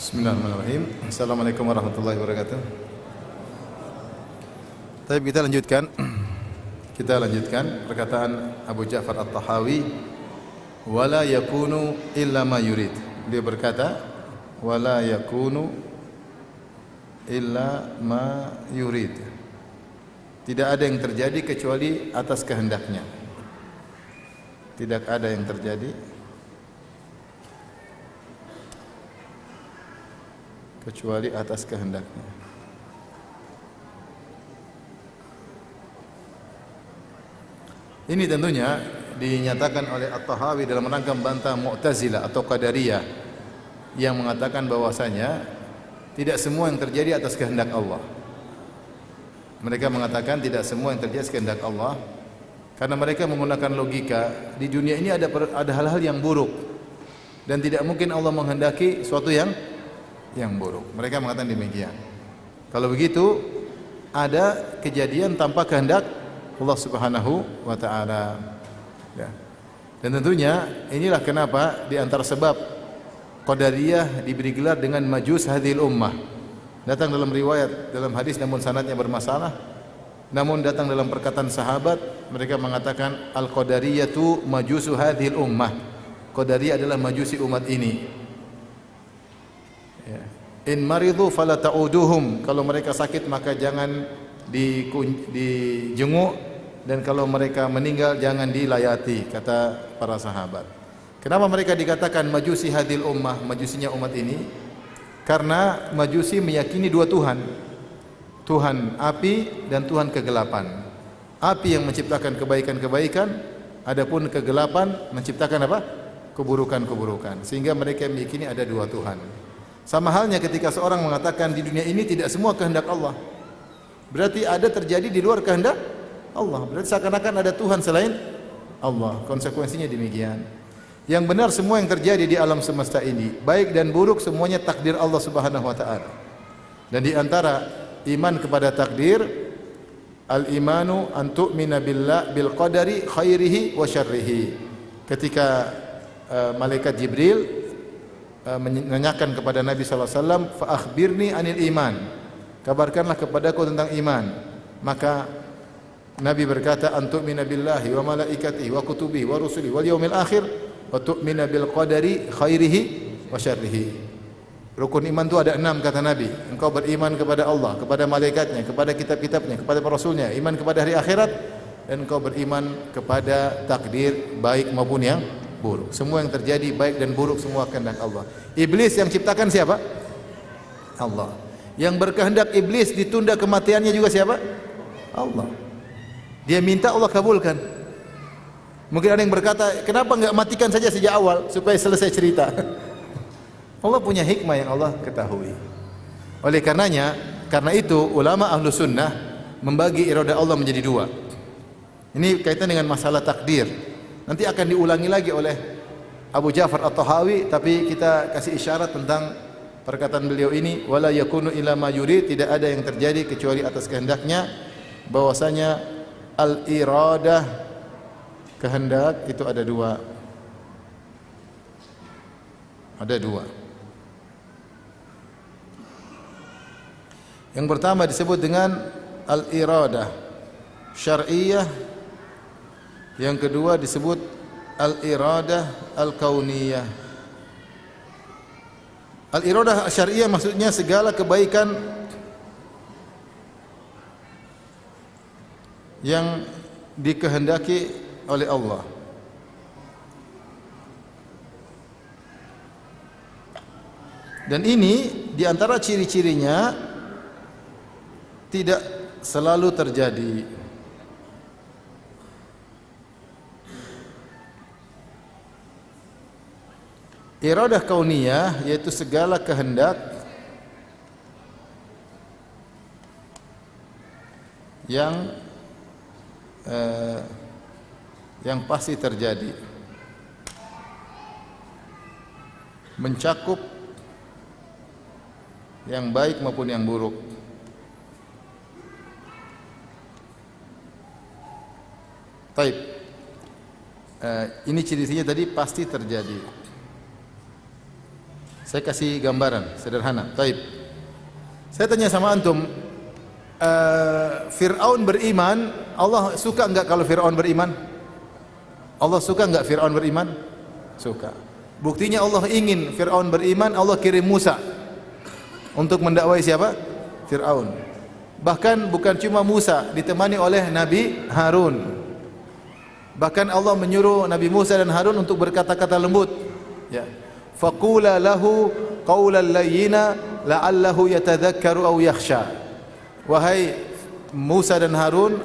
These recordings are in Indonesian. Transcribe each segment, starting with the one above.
Bismillahirrahmanirrahim. Assalamualaikum warahmatullahi wabarakatuh. Tapi kita lanjutkan. Kita lanjutkan perkataan Abu Ja'far At-Tahawi, wala yakunu illa ma yurid. Dia berkata, wala yakunu illa ma yurid. Tidak ada yang terjadi kecuali atas kehendaknya. Tidak ada yang terjadi kecuali atas kehendaknya. Ini tentunya dinyatakan oleh At-Tahawi dalam rangka membantah Mu'tazilah atau Qadariyah yang mengatakan bahwasanya tidak semua yang terjadi atas kehendak Allah. Mereka mengatakan tidak semua yang terjadi atas kehendak Allah karena mereka menggunakan logika di dunia ini ada hal-hal yang buruk dan tidak mungkin Allah menghendaki suatu yang buruk. Mereka mengatakan demikian. Kalau begitu ada kejadian tanpa kehendak Allah Subhanahu wa taala. Ya. Dan tentunya inilah kenapa di antara sebab Qadariyah diberi gelar dengan majus hadhil ummah. Datang dalam riwayat, dalam hadis namun sanadnya bermasalah. Namun datang dalam perkataan sahabat, mereka mengatakan al-Qadariyatu majusu hadhil ummah. Qadariyah adalah majusi umat ini. Ya. In maridu fala ta'uduhum. Kalau mereka sakit maka jangan dijenguk, dan kalau mereka meninggal jangan dilayati, kata para sahabat. Kenapa mereka dikatakan majusi hadil ummah, majusinya umat ini? Karena majusi meyakini dua Tuhan, Tuhan api dan Tuhan kegelapan. Api yang menciptakan kebaikan-kebaikan, adapun kegelapan menciptakan apa? Keburukan-keburukan. Sehingga mereka meyakini ada dua Tuhan. Sama halnya ketika seorang mengatakan di dunia ini tidak semua kehendak Allah, berarti ada terjadi di luar kehendak Allah. Berarti seakan-akan ada Tuhan selain Allah. Konsekuensinya demikian. Yang benar semua yang terjadi di alam semesta ini, baik dan buruk, semuanya takdir Allah Subhanahu wa taala. Dan di antara iman kepada takdir, al-imanu an tu'mina bil qadari khairihi wa syarrihi. Ketika malaikat Jibril menanyakan kepada Nabi sallallahu alaihi wasallam, fa akhbirni anil iman. Kabarkanlah kepadaku tentang iman. Maka Nabi berkata, antu'mina billahi wa malaikatihi wa kutubihi wa rusulihi wal yaumil akhir wa tu'mina bil qadari khairihi wa syarrihi. Rukun iman itu ada 6 kata Nabi. Engkau beriman kepada Allah, kepada malaikatnya, kepada kitab-kitabnya, kepada para rasulnya, iman kepada hari akhirat, dan engkau beriman kepada takdir baik maupun yang buruk. Semua yang terjadi baik dan buruk semua kehendak Allah. Iblis yang ciptakan siapa? Allah. Yang berkehendak iblis ditunda kematiannya juga siapa? Allah. Dia minta, Allah kabulkan. Mungkin ada yang berkata, kenapa enggak matikan saja sejak awal supaya selesai cerita? Allah punya hikmah yang Allah ketahui. Oleh karenanya, karena itu ulama ahlu sunnah membagi iradah Allah menjadi dua. Ini kaitan dengan masalah takdir. Nanti akan diulangi lagi oleh Abu Ja'far At-Tahawi, tapi kita kasih isyarat tentang perkataan beliau ini, wala yakunu illa ma yurid, tidak ada yang terjadi kecuali atas kehendaknya, bahwasanya al-iradah, kehendak itu ada dua. Ada dua. Yang pertama disebut dengan al-iradah syar'iyyah, yang kedua disebut al-iradah al-kauniyah. Al-iradah syariah maksudnya segala kebaikan yang dikehendaki oleh Allah. Dan ini di antara ciri-cirinya tidak selalu terjadi. Iradah kauniyah yaitu segala kehendak yang pasti terjadi, mencakup yang baik maupun yang buruk. Taib. Ini ciri-cirinya tadi pasti terjadi. Saya kasih gambaran sederhana. Taib. Saya tanya sama antum, Fir'aun beriman, Allah suka enggak kalau Fir'aun beriman? Allah suka enggak Fir'aun beriman? Suka. Buktinya Allah ingin Fir'aun beriman, Allah kirim Musa untuk mendakwai siapa? Fir'aun. Bahkan bukan cuma Musa, ditemani oleh Nabi Harun. Bahkan Allah menyuruh Nabi Musa dan Harun untuk berkata-kata lembut. Ya. Faqula lahu qawlan layyina la'allahu yatadhakkaru aw yakhsha. Wahai Musa dan Harun,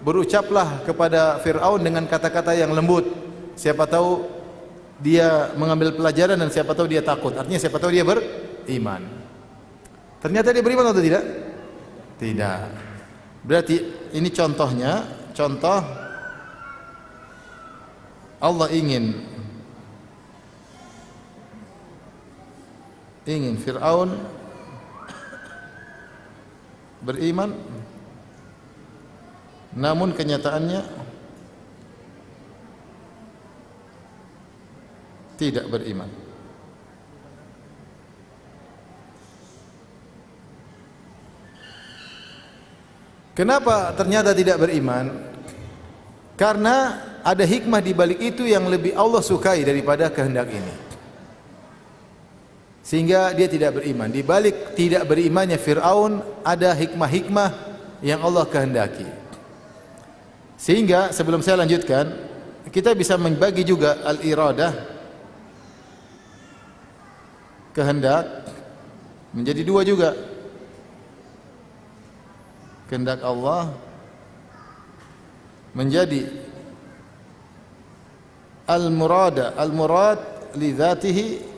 berucaplah kepada Fir'aun dengan kata-kata yang lembut. Siapa tahu dia mengambil pelajaran dan siapa tahu dia takut. Artinya siapa tahu dia beriman. Ternyata dia beriman atau tidak? Tidak. Berarti ini contohnya, contoh Allah ingin Fir'aun beriman, namun kenyataannya tidak beriman. Kenapa ternyata tidak beriman? Karena ada hikmah di balik itu yang lebih Allah sukai daripada kehendak ini. Sehingga dia tidak beriman. Di balik tidak berimannya Fir'aun ada hikmah-hikmah yang Allah kehendaki. Sehingga sebelum saya lanjutkan, kita bisa membagi juga al-iradah, kehendak, menjadi dua juga. Kehendak Allah menjadi al-murad li dzatihi,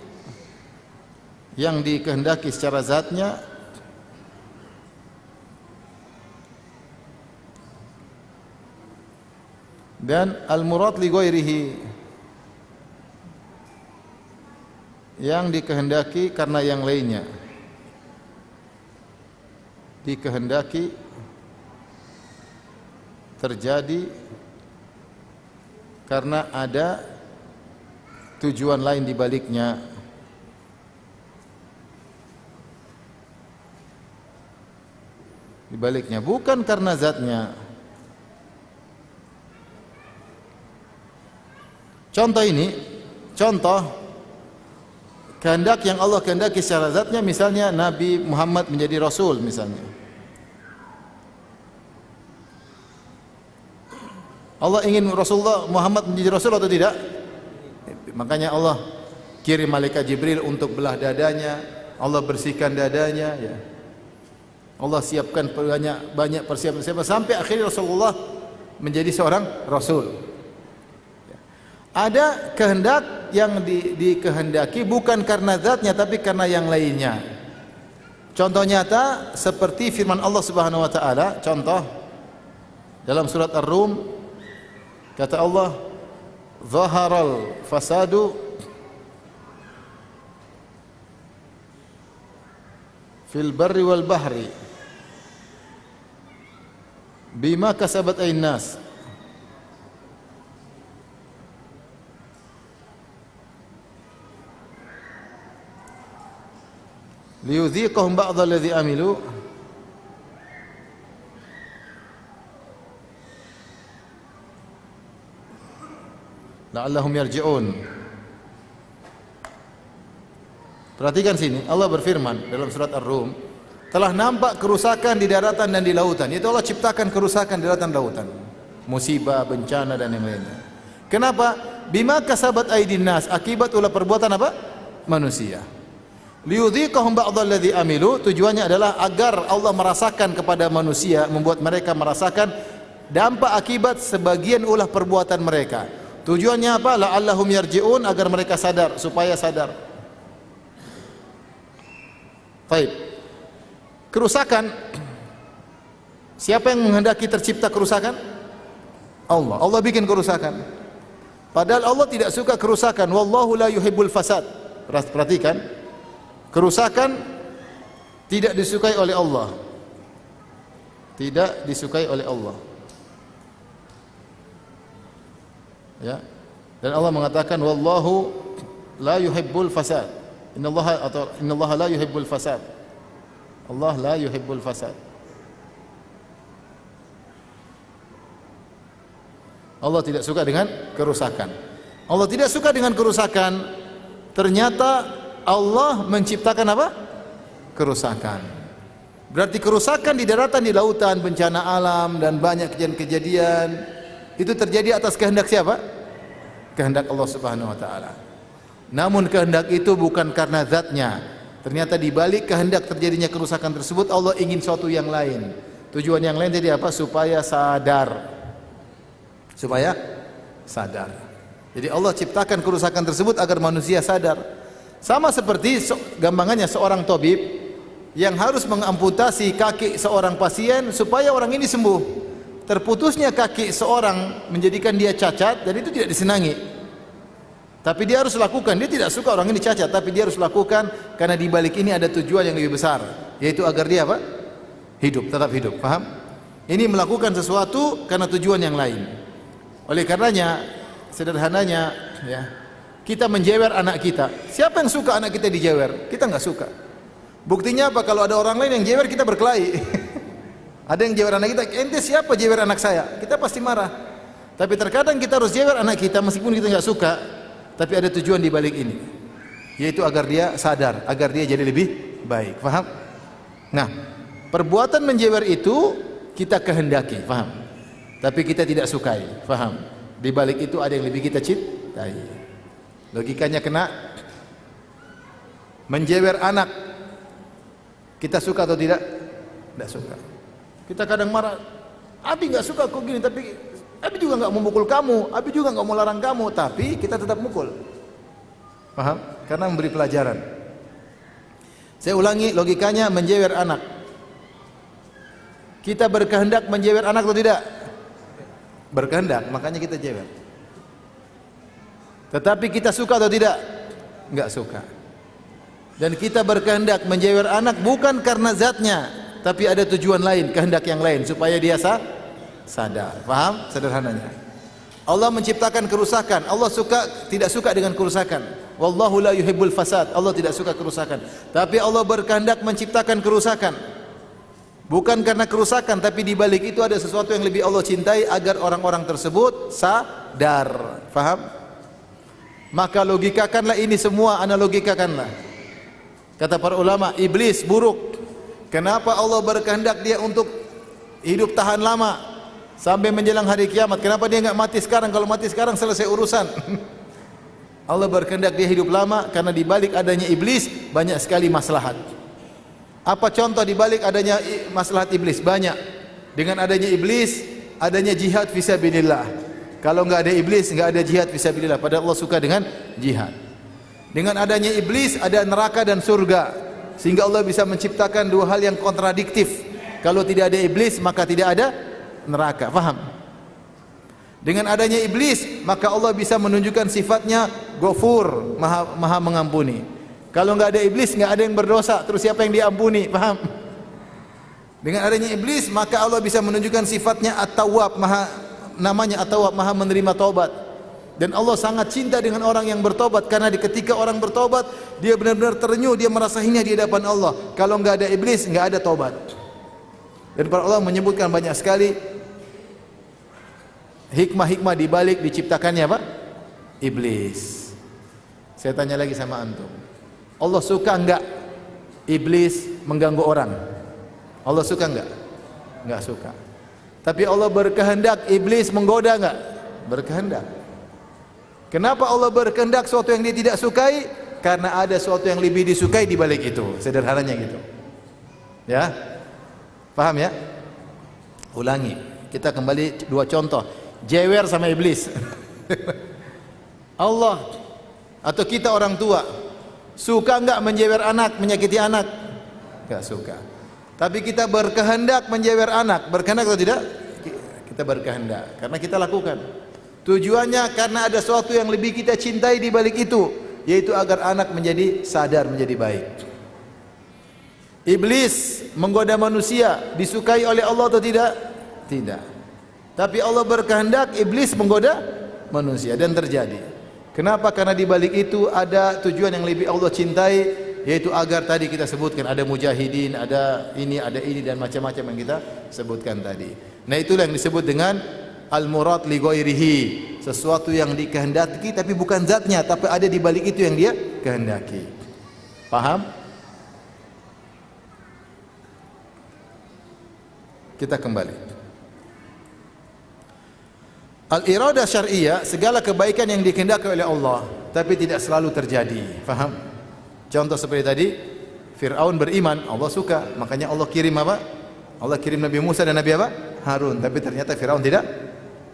yang dikehendaki secara zatnya, dan al-murad li ghairihi, yang dikehendaki karena yang lainnya, dikehendaki terjadi karena ada tujuan lain di baliknya. Di baliknya, bukan karena zatnya. Contoh ini, contoh kehendak yang Allah kehendaki secara zatnya, misalnya Nabi Muhammad menjadi Rasul misalnya. Allah ingin Rasulullah Muhammad menjadi Rasul atau tidak? Makanya Allah kirim malaikat Jibril untuk belah dadanya, Allah bersihkan dadanya, ya. Allah siapkan banyak persiapan sampai akhirnya Rasulullah menjadi seorang Rasul. Ada kehendak yang dikehendaki bukan karena zatnya tapi karena yang lainnya. Contoh nyata seperti firman Allah Subhanahu wa taala, contoh dalam surat Ar-Rum, kata Allah, "Zaharal fasadu fil barri wal bahri bima kasabat aydin nas." Liyudhiqahum ba'dha alladhi amilu la'allahum yarji'un. Perhatikan sini, Allah berfirman dalam surat Ar-Rum, telah nampak kerusakan di daratan dan di lautan. Itu Allah ciptakan kerusakan di daratan dan lautan. Musibah, bencana dan yang lainnya. Kenapa? Bima kasabat aydin nas, akibat ulah perbuatan apa? Manusia. Liyudhiqahum ba'dalladzi amilu, tujuannya adalah agar Allah merasakan kepada manusia, membuat mereka merasakan dampak akibat sebagian ulah perbuatan mereka. Tujuannya apa? La'allahum yarji'un, agar mereka sadar, supaya sadar. Baik. Kerusakan, siapa yang menghendaki tercipta kerusakan? Allah. Allah bikin kerusakan. Padahal Allah tidak suka kerusakan. Wallahu la yuhibbul fasad. Perhatikan. Kerusakan tidak disukai oleh Allah. Tidak disukai oleh Allah. Ya. Dan Allah mengatakan wallahu la yuhibbul fasad. Innallaha la yuhibbul fasad. Allah la yuhibbul fasad. Allah tidak suka dengan kerusakan. Allah tidak suka dengan kerusakan. Ternyata Allah menciptakan apa? Kerusakan. Berarti kerusakan di daratan, di lautan, bencana alam dan banyak kejadian-kejadian itu terjadi atas kehendak siapa? Kehendak Allah Subhanahu wa taala. Namun kehendak itu bukan karena zatnya. Ternyata di balik kehendak terjadinya kerusakan tersebut Allah ingin suatu yang lain. Tujuan yang lain jadi apa? Supaya sadar. Jadi Allah ciptakan kerusakan tersebut agar manusia sadar. Sama seperti gampangannya seorang tabib yang harus mengamputasi kaki seorang pasien supaya orang ini sembuh. Terputusnya kaki seorang menjadikan dia cacat dan itu tidak disenangi. Tapi dia harus lakukan. Dia tidak suka orang ini cacat, tapi dia harus lakukan karena di balik ini ada tujuan yang lebih besar, yaitu agar dia apa? Hidup, tetap hidup. Paham? Ini melakukan sesuatu karena tujuan yang lain. Oleh karenanya, sederhananya, ya, kita menjewer anak kita. Siapa yang suka anak kita dijewer? Kita nggak suka. Buktinya apa? Kalau ada orang lain yang jewer, kita berkelahi. Ada yang jewer anak kita, ente siapa jewer anak saya? Kita pasti marah. Tapi terkadang kita harus jewer anak kita meskipun kita nggak suka. Tapi ada tujuan di balik ini, yaitu agar dia sadar, agar dia jadi lebih baik. Faham? Nah, perbuatan menjewer itu kita kehendaki, faham? Tapi kita tidak sukai, faham? Di balik itu ada yang lebih kita cintai. Logikanya kena. Menjewer anak, kita suka atau tidak? Tidak suka. Kita kadang marah, Abi nggak suka kok gini, tapi Abi juga nggak mau mukul kamu, Abi juga nggak mau larang kamu, tapi kita tetap mukul. Paham? Karena memberi pelajaran. Saya ulangi logikanya menjewer anak. Kita berkehendak menjewer anak atau tidak? Berkehendak, makanya kita jewer. Tetapi kita suka atau tidak? Nggak suka. Dan kita berkehendak menjewer anak bukan karena zatnya, tapi ada tujuan lain, kehendak yang lain supaya dia sadar. Paham? Sederhananya. Allah menciptakan kerusakan. Allah tidak suka dengan kerusakan. Wallahu la yuhibbul fasad. Allah tidak suka kerusakan. Tapi Allah berkehendak menciptakan kerusakan. Bukan karena kerusakan, tapi di balik itu ada sesuatu yang lebih Allah cintai agar orang-orang tersebut sadar. Paham? Maka logikakanlah ini semua, analogikakanlah. Kata para ulama, iblis buruk. Kenapa Allah berkehendak dia untuk hidup tahan lama sampai menjelang hari kiamat? Kenapa dia enggak mati sekarang? Kalau mati sekarang selesai urusan. Allah berkehendak dia hidup lama karena di balik adanya iblis banyak sekali maslahat. Apa contoh di balik adanya maslahat iblis? Banyak. Dengan adanya iblis, adanya jihad fisabilillah. Kalau enggak ada iblis, enggak ada jihad fisabilillah. Padahal Allah suka dengan jihad. Dengan adanya iblis ada neraka dan surga. Sehingga Allah bisa menciptakan dua hal yang kontradiktif. Kalau tidak ada iblis, maka tidak ada neraka. Faham? Dengan adanya iblis, maka Allah bisa menunjukkan sifatnya Ghafur, maha mengampuni. Kalau enggak ada iblis, enggak ada yang berdosa, terus siapa yang diampuni? Paham? Dengan adanya iblis, maka Allah bisa menunjukkan sifatnya At-Tawwab, namanya At-Tawwab, maha menerima taubat. Dan Allah sangat cinta dengan orang yang bertobat, karena ketika orang bertobat, dia benar-benar terenyuh, dia merasa hina di hadapan Allah. Kalau enggak ada iblis, enggak ada taubat. Dan para Allah menyebutkan banyak sekali hikmah-hikmah di balik diciptakannya apa? Iblis. Saya tanya lagi sama antum. Allah suka enggak iblis mengganggu orang? Allah suka enggak? Enggak suka. Tapi Allah berkehendak iblis menggoda enggak? Berkehendak. Kenapa Allah berkehendak sesuatu yang dia tidak sukai? Karena ada sesuatu yang lebih disukai di balik itu. Sederhananya gitu. Ya? Paham ya? Ulangi. Kita kembali dua contoh. Jewer sama iblis. Allah atau kita orang tua suka enggak menjewer anak, menyakiti anak? Enggak suka. Tapi kita berkehendak menjewer anak. Berkehendak atau tidak? Kita berkehendak karena kita lakukan. Tujuannya karena ada sesuatu yang lebih kita cintai di balik itu, yaitu agar anak menjadi sadar, menjadi baik. Iblis menggoda manusia, disukai oleh Allah atau tidak? Tidak. Tapi Allah berkehendak iblis menggoda manusia dan terjadi. Kenapa? Karena di balik itu ada tujuan yang lebih Allah cintai, yaitu agar tadi kita sebutkan ada mujahidin, ada ini dan macam-macam yang kita sebutkan tadi. Nah, itulah yang disebut dengan al-murad li ghairihi, sesuatu yang dikehendaki tapi bukan zatnya, tapi ada di balik itu yang dia kehendaki. Paham? Kita kembali. Al-iradah syar'iyyah, segala kebaikan yang dikehendaki oleh Allah tapi tidak selalu terjadi. Faham? Contoh seperti tadi, Fir'aun beriman, Allah suka, makanya Allah kirim apa? Allah kirim Nabi Musa dan Nabi apa? Harun. Tapi ternyata Fir'aun tidak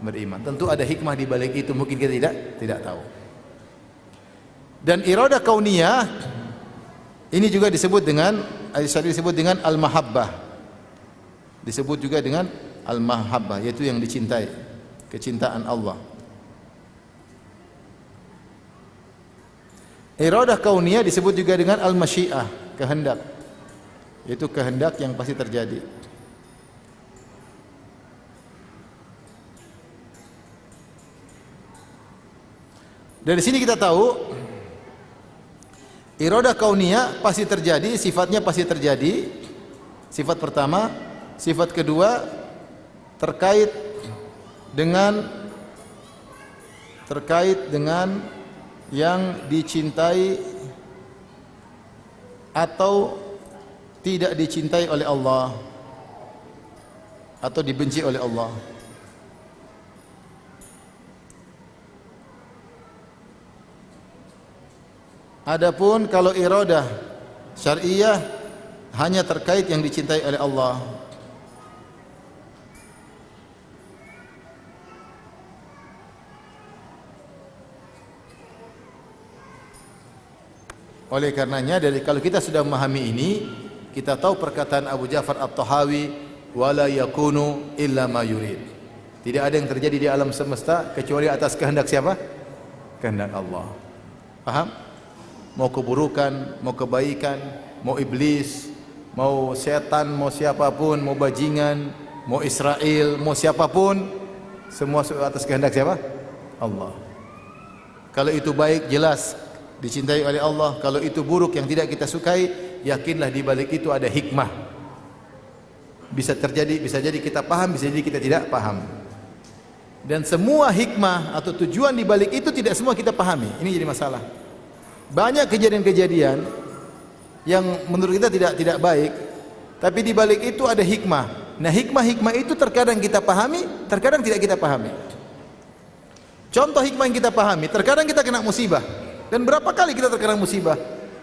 beriman. Tentu ada hikmah di balik itu, mungkin kita tidak tahu. Dan iradah kauniyah ini juga disebut dengan al-mahabbah. Disebut juga dengan al-mahabbah, yaitu yang dicintai, kecintaan Allah. Iradah kauniyah disebut juga dengan al-masyiah, kehendak. Yaitu kehendak yang pasti terjadi. Dari sini kita tahu iradah kauniyah pasti terjadi, sifatnya pasti terjadi. Sifat pertama, sifat kedua terkait dengan yang dicintai atau tidak dicintai oleh Allah atau dibenci oleh Allah. Adapun kalau iradah syar'iyyah hanya terkait yang dicintai oleh Allah. Oleh karenanya, kalau kita sudah memahami ini, kita tahu perkataan Abu Ja'far At-Tahawi, wala yakunu illa ma yurid. Tidak ada yang terjadi di alam semesta kecuali atas kehendak siapa? Kehendak Allah. Paham? Mau keburukan, mau kebaikan, mau iblis, mau setan, mau siapapun, mau bajingan, mau Israel, mau siapapun, semua atas kehendak siapa? Allah. Kalau itu baik, jelas dicintai oleh Allah. Kalau itu buruk yang tidak kita sukai, yakinlah di balik itu ada hikmah. Bisa terjadi, bisa jadi kita paham, bisa jadi kita tidak paham. Dan semua hikmah atau tujuan di balik itu tidak semua kita pahami. Ini jadi masalah. Banyak kejadian-kejadian yang menurut kita tidak baik, tapi di balik itu ada hikmah. Nah, hikmah-hikmah itu terkadang kita pahami, terkadang tidak kita pahami. Contoh hikmah yang kita pahami, terkadang kita kena musibah. Dan berapa kali kita terkena musibah?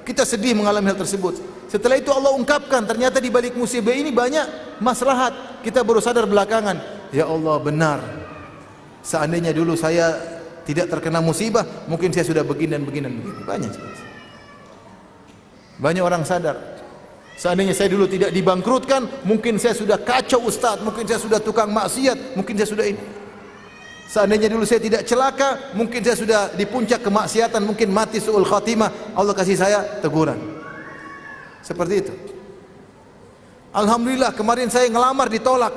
Kita sedih mengalami hal tersebut. Setelah itu Allah ungkapkan, ternyata di balik musibah ini banyak maslahat. Kita baru sadar belakangan, ya Allah, benar. Seandainya dulu saya tidak terkena musibah, mungkin saya sudah begini dan begini dan begini. Banyak orang sadar. Seandainya saya dulu tidak dibangkrutkan, mungkin saya sudah kacau ustaz, mungkin saya sudah tukang maksiat, mungkin saya sudah ini. Seandainya dulu saya tidak celaka, mungkin saya sudah di puncak kemaksiatan, mungkin mati su'ul khatimah, Allah kasih saya teguran. Seperti itu. Alhamdulillah kemarin saya ngelamar ditolak.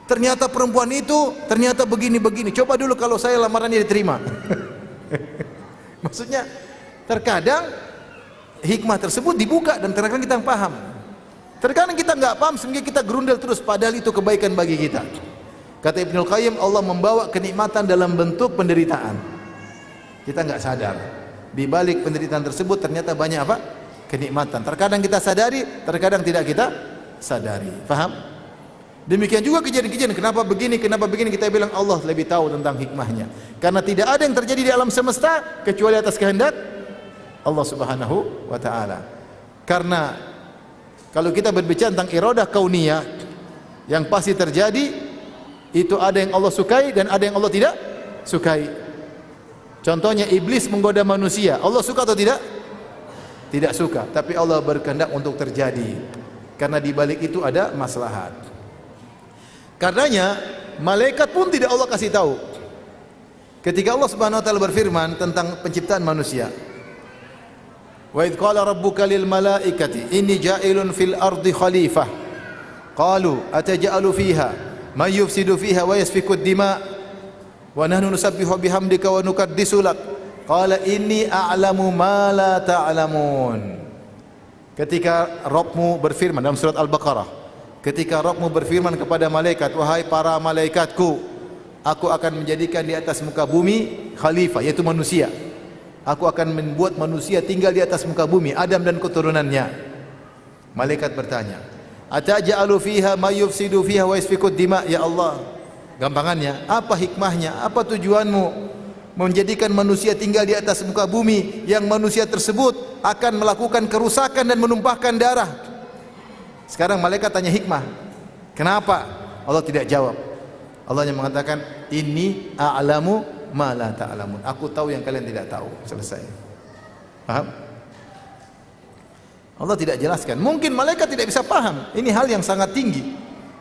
Ternyata perempuan itu ternyata begini-begini. Coba dulu kalau saya lamarannya diterima. Maksudnya terkadang hikmah tersebut dibuka dan terkadang kita paham. Terkadang kita nggak paham sehingga kita gerundel terus, padahal itu kebaikan bagi kita. Kata Ibnul Qayyim, Allah membawa kenikmatan dalam bentuk penderitaan. Kita nggak sadar. Di balik penderitaan tersebut ternyata banyak apa? Kenikmatan. Terkadang kita sadari, terkadang tidak kita sadari. Paham? Demikian juga kejadian-kejadian, kenapa begini, kita bilang Allah lebih tahu tentang hikmahnya. Karena tidak ada yang terjadi di alam semesta kecuali atas kehendak Allah Subhanahu wa taala. Karena kalau kita berbicara tentang iradah kauniyah yang pasti terjadi, itu ada yang Allah sukai dan ada yang Allah tidak sukai. Contohnya iblis menggoda manusia, Allah suka atau tidak? Tidak suka, tapi Allah berkehendak untuk terjadi. Karena di balik itu ada maslahat. Karenanya malaikat pun tidak Allah kasih tahu. Ketika Allah Subhanahu wa taala berfirman tentang penciptaan manusia. Wa idz qala rabbuka lil malaikati inni ja'ilun fil ardi khalifah. Qalu ataj'alu fiha may yufsidu fiha wa yasfiku ad-dima' wa nahnu nusabbihu bihamdika wa nuqaddisu lak. Qala inni a'lamu ma la ta'lamun. Ketika Rabbmu berfirman dalam surat Al-Baqarah, ketika Rabbmu berfirman kepada malaikat, wahai para malaikatku, aku akan menjadikan di atas muka bumi khalifah, yaitu manusia. Aku akan membuat manusia tinggal di atas muka bumi, Adam dan keturunannya. Malaikat bertanya, ataj'alu fiha may yufsidu fiha wa yasfiku dima, ya Allah. Gampangannya, apa hikmahnya? Apa tujuanmu menjadikan manusia tinggal di atas muka bumi yang manusia tersebut akan melakukan kerusakan dan menumpahkan darah? Sekarang malaikat tanya hikmah. Kenapa? Allah tidak jawab. Allah yang mengatakan, inni a'lamu ma la ta'lamun. Aku tahu yang kalian tidak tahu. Selesai. Paham? Allah tidak jelaskan. Mungkin malaikat tidak bisa paham. Ini hal yang sangat tinggi.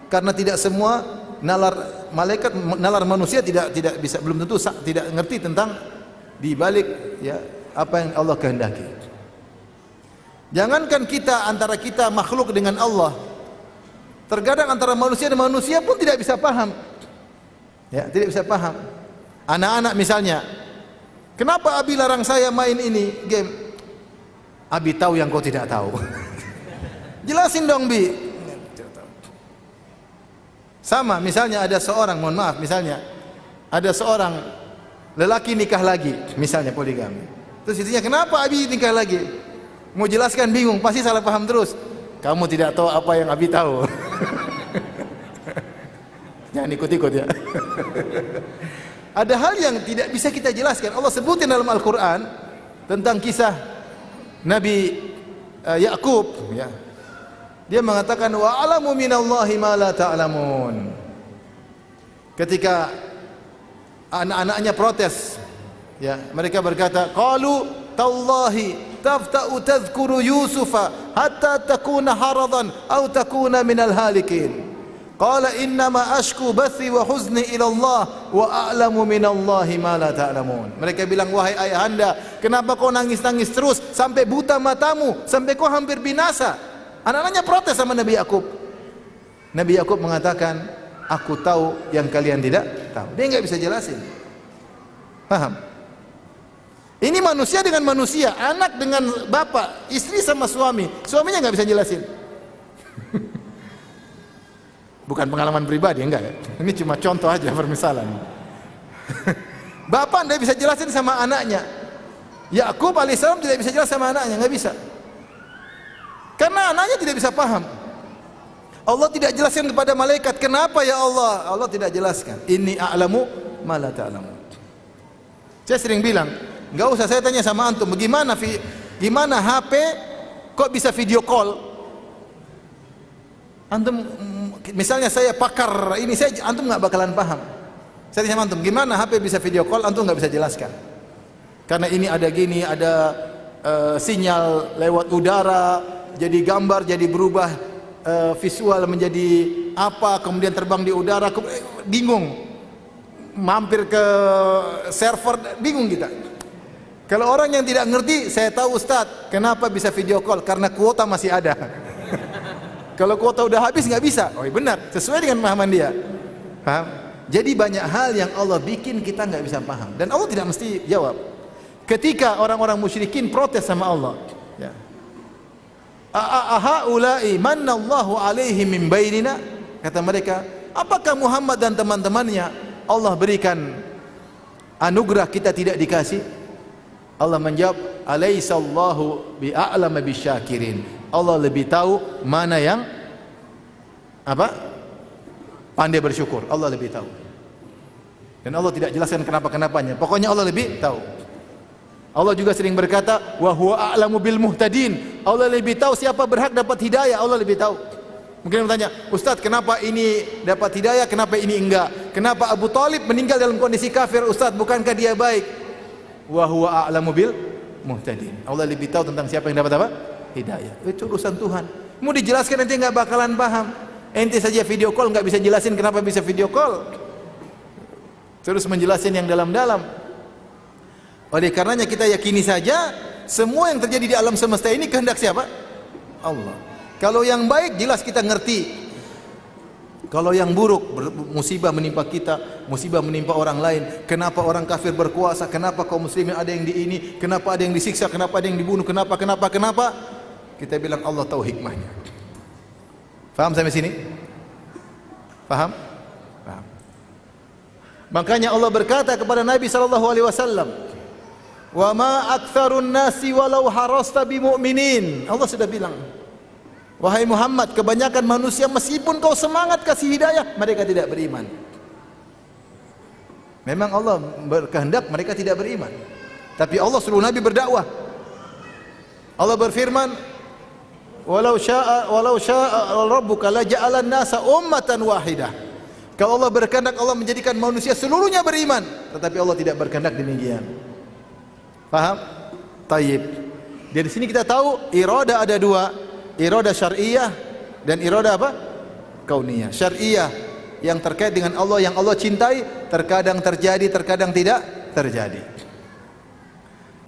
Karena tidak semua nalar malaikat, nalar manusia tidak bisa, belum tentu tidak ngerti tentang di balik ya apa yang Allah kehendaki. Jangankan kita, antara kita makhluk dengan Allah, terkadang antara manusia dan manusia pun tidak bisa paham. Ya, tidak bisa paham. Anak-anak misalnya, kenapa Abi larang saya main ini game? Abi tahu yang kau tidak tahu. Jelasin dong, Bi. Sama misalnya ada seorang, mohon maaf, misalnya ada seorang lelaki nikah lagi, misalnya poligami. Terus istrinya, kenapa Abi nikah lagi? Mau jelaskan bingung, pasti salah paham terus. Kamu tidak tahu apa yang Abi tahu. Jangan ikut-ikut ya. Ada hal yang tidak bisa kita jelaskan. Allah sebutin dalam Al-Quran tentang kisah Nabi Yakub, ya. Dia mengatakan, wa alamu minallahi ma la ta'lamun. Ketika anak-anaknya protes, ya, mereka berkata, qalu tallahi tafta'u tadhkuru Yusufa hatta takuna haradan aw takuna minal halikin. Qala innama ashku bathi wa huzni ila Allah wa a'lamu minallahi ma la ta'lamun. Mereka bilang, wahai ayahanda, kenapa kau nangis-nangis terus sampai buta matamu, sampai kau hampir binasa? Anak-anaknya protes sama Nabi Yakub. Nabi Yakub mengatakan, aku tahu yang kalian tidak tahu. Dia enggak bisa jelasin. Paham? Ini manusia dengan manusia, anak dengan bapak, istri sama suami. Suaminya enggak bisa jelasin. Bukan pengalaman pribadi, enggak ya. Ini cuma contoh aja, permisalan. Bapak enggak bisa jelasin sama anaknya. Yakub alaihissalam tidak bisa jelas sama anaknya, enggak bisa. Karena anaknya tidak bisa paham. Allah tidak jelaskan kepada malaikat, kenapa ya Allah? Allah tidak jelaskan. Inni a'lamu ma la ta'lamun. Saya sering bilang, enggak usah saya tanya sama antum, gimana HP kok bisa video call? Antum, misalnya saya pakar ini, antum enggak bakalan paham. Saya tanya sama antum, gimana HP bisa video call? Antum enggak bisa jelaskan. Karena ini ada gini, ada sinyal lewat udara, jadi gambar, jadi berubah visual menjadi apa, kemudian terbang di udara, bingung. Mampir ke server, bingung kita. Kalau orang yang tidak ngerti, saya tahu Ustaz, kenapa bisa video call? Karena kuota masih ada. Kalau kuota udah habis nggak bisa. Oh benar, sesuai dengan pemahaman dia. Paham? Jadi banyak hal yang Allah bikin kita nggak bisa paham, dan Allah tidak mesti jawab. Ketika orang-orang musyrikin protes sama Allah, ya. Ahaulai manallahu alaihim min bainina, kata mereka, apakah Muhammad dan teman-temannya Allah berikan anugerah kita tidak dikasih? Allah menjawab, alaisallahu bi'a'lama bisyakirin. Allah lebih tahu mana yang pandai bersyukur. Allah lebih tahu. Dan Allah tidak jelaskan kenapa-kenapanya. Pokoknya Allah lebih tahu. Allah juga sering berkata, wa huwa a'lamu bil muhtadin. Allah lebih tahu siapa berhak dapat hidayah. Allah lebih tahu. Mungkin bertanya, Ustaz, kenapa ini dapat hidayah, kenapa ini enggak? Kenapa Abu Talib meninggal dalam kondisi kafir, Ustaz? Bukankah dia baik? Wa huwa a'lamu bil muhtadin. Allah lebih tahu tentang siapa yang dapat apa? Hidayah. Itu urusan Tuhan. Mau dijelaskan nanti enggak bakalan paham. Ente saja video call enggak bisa jelasin kenapa bisa video call. Terus menjelasin yang dalam-dalam. Oleh karenanya kita yakini saja semua yang terjadi di alam semesta ini kehendak siapa? Allah. Kalau yang baik jelas kita ngerti. Kalau yang buruk, musibah menimpa kita, musibah menimpa orang lain, kenapa orang kafir berkuasa, kenapa kaum muslimin ada yang di ini, kenapa ada yang disiksa, kenapa ada yang dibunuh, kenapa, kita bilang Allah tahu hikmahnya. Faham sampai sini? Faham? Faham. Makanya Allah berkata kepada Nabi SAW, "Wa ma aktsarun nasi walau harasta bimu'minin." Allah sudah bilang, wahai Muhammad, kebanyakan manusia meskipun kau semangat kasih hidayah, mereka tidak beriman. Memang Allah berkehendak mereka tidak beriman, tapi Allah suruh Nabi berdakwah. Allah berfirman, walau syaa rabbuka la ja'alan nasa ummatan wahidah. Kalau Allah berkehendak, Allah menjadikan manusia seluruhnya beriman, tetapi Allah tidak berkehendak demikian. Paham? Tayyib. Dari sini kita tahu iradah ada dua, iradah syar'iyah dan iradah apa? Kauniyah. Syar'iyah yang terkait dengan Allah, yang Allah cintai, terkadang terjadi, terkadang tidak terjadi.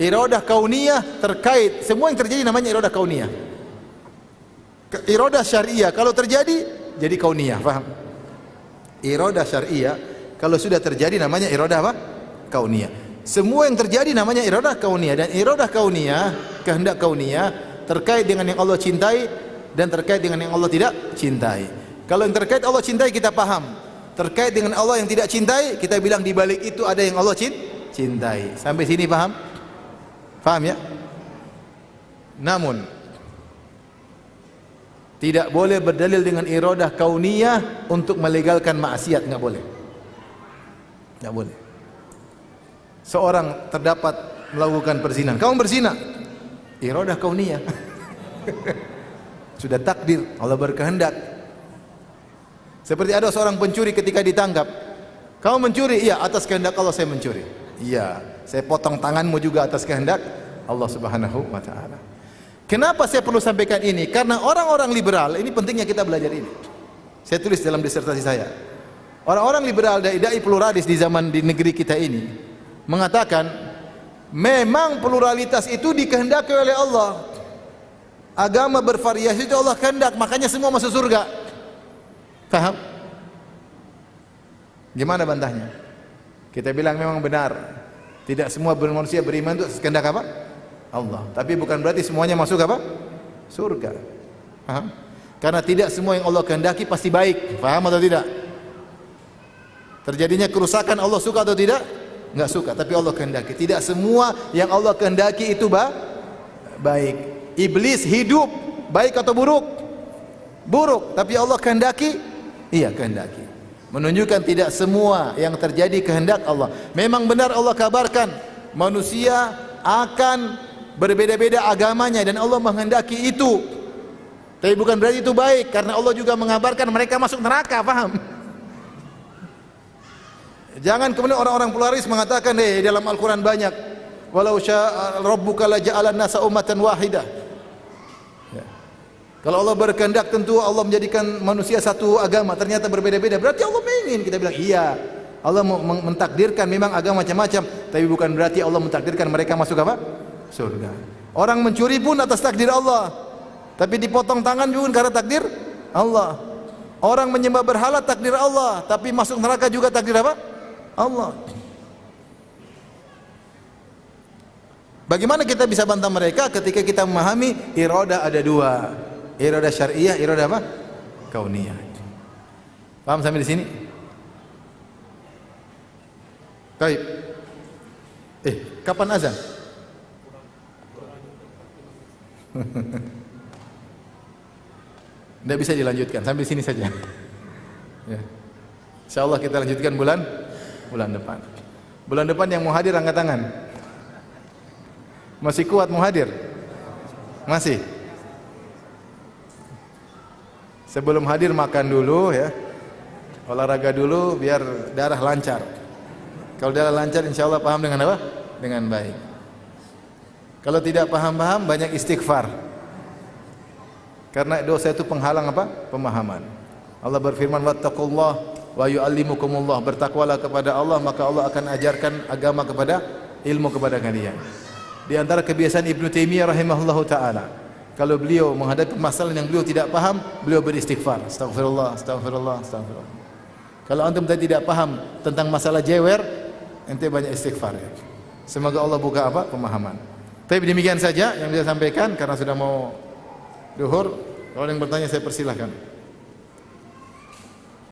Iradah kauniyah terkait, semua yang terjadi namanya iradah kauniyah. Iradah syar'iyah kalau terjadi jadi kauniyah, paham? Iradah syar'iyah kalau sudah terjadi namanya iradah apa? Kauniyah. Semua yang terjadi namanya iradah kauniyah, dan iradah kauniyah, kehendak kauniyah terkait dengan yang Allah cintai dan terkait dengan yang Allah tidak cintai. Kalau yang terkait Allah cintai kita paham. Terkait dengan Allah yang tidak cintai, kita bilang di balik itu ada yang Allah cintai. Sampai sini paham? Paham ya? Namun tidak boleh berdalil dengan iradah kauniyah untuk melegalkan maksiat, enggak boleh. Enggak boleh. Seorang terdapat melakukan perzinahan, kamu berzina, iradah kauniyah. Sudah takdir, Allah berkehendak. Seperti ada seorang pencuri ketika ditangkap, kamu mencuri, iya atas kehendak Allah saya mencuri. Iya, saya potong tanganmu juga atas kehendak Allah Subhanahu wa taala. Kenapa saya perlu sampaikan ini? Karena orang-orang liberal, ini pentingnya kita belajar ini. Saya tulis dalam disertasi saya. Orang-orang liberal dai pluralis di zaman di negeri kita ini mengatakan memang pluralitas itu dikehendaki oleh Allah. Agama bervariasi itu Allah kehendak, makanya semua masuk surga. Paham? Gimana bantahnya? Kita bilang memang benar. Tidak semua manusia beriman itu kehendak apa? Allah. Tapi bukan berarti semuanya masuk apa? Surga. Paham? Karena tidak semua yang Allah kehendaki pasti baik. Paham atau tidak? Terjadinya kerusakan Allah suka atau tidak? Enggak suka, tapi Allah kehendaki. Tidak semua yang Allah kehendaki itu baik. Iblis hidup baik atau buruk? Buruk, tapi Allah kehendaki? Iya, kehendaki. Menunjukkan tidak semua yang terjadi kehendak Allah. Memang benar Allah kabarkan manusia akan berbeda-beda agamanya dan Allah menghendaki itu. Tapi bukan berarti itu baik, karena Allah juga mengabarkan mereka masuk neraka, paham? Jangan kemudian orang-orang pluralis mengatakan, dalam Al-Quran banyak, walau syaa rabbuka la ja'alan nasa ummatan wahidah. Ya. Kalau Allah berkehendak tentu Allah menjadikan manusia satu agama, ternyata berbeda-beda. Berarti Allah ingin, kita bilang iya. Allah mentakdirkan memang agama macam-macam, tapi bukan berarti Allah mentakdirkan mereka masuk apa? Surga. Orang mencuri pun atas takdir Allah, tapi dipotong tangan juga karena takdir Allah. Orang menyembah berhala takdir Allah, tapi masuk neraka juga takdir apa? Allah. Bagaimana kita bisa bantah mereka ketika kita memahami iradah ada dua, iradah syar'iyah, iradah apa? Kauniyah. Paham sampai di sini? Baik. Kapan azan? Tidak bisa dilanjutkan, sampai sini saja. Ya. Insyaallah kita lanjutkan bulan depan. Bulan depan yang mau hadir angkat tangan. Masih kuat mau hadir? Masih? Sebelum hadir makan dulu ya. Olahraga dulu biar darah lancar. Kalau darah lancar insyaallah paham dengan apa? Dengan baik. Kalau tidak paham-paham banyak istighfar. Karena dosa itu penghalang apa? Pemahaman. Allah berfirman wattaqullah wa yu'allimukumullah. Bertakwalah kepada Allah maka Allah akan ajarkan agama kepada ilmu kepada kalian. Di antara kebiasaan Ibnu Taimiyah rahimahullahu taala, kalau beliau menghadapi masalah yang beliau tidak paham, beliau beristighfar. Astagfirullah, astagfirullah, astagfirullah. Kalau antum tidak paham tentang masalah jewer, ente banyak istighfar ya. Semoga Allah buka apa? Pemahaman. Tapi demikian saja yang bisa sampaikan karena sudah mau duhur. Kalau yang bertanya saya persilahkan.